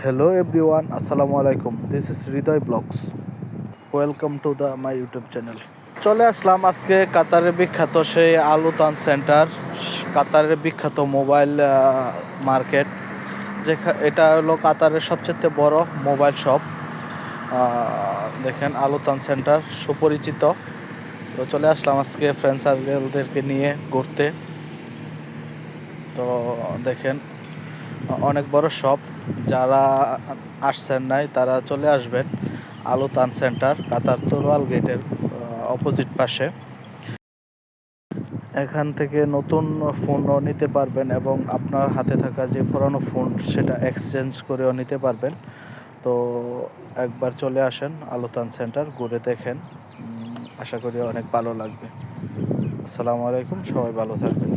Hello everyone, Assalamu alaikum. This is Hriday Blogs. Welcome to my YouTube channel. চলে আসলাম আজকে কাতারের বিখ্যাত সেই আলুতান সেন্টার, কাতারের বিখ্যাত মোবাইল মার্কেট। এটা হলো কাতারের সবচেয়ে বড় মোবাইল শপ। দেখেন আলুতান সেন্টার সুপরিচিত। তো চলে আসলাম আজকে ফ্রেন্ড সার্কেলদেরকে নিয়ে ঘুরতে। তো দেখেন অনেক বড় শপ, যারা আসছেন নাই তারা চলে আসবেন আলুতান সেন্টার, কাতার তরোয়াল গেটের অপোজিট পাশে। এখান থেকে নতুন ফোনও নিতে পারবেন এবং আপনার হাতে থাকা যে পুরানো ফোন সেটা এক্সচেঞ্জ করেও নিতে পারবেন। তো একবার চলে আসেন আলুতান সেন্টার, ঘুরে দেখেন, আশা করি অনেক ভালো লাগবে। আসসালামু আলাইকুম, সবাই ভালো থাকবেন।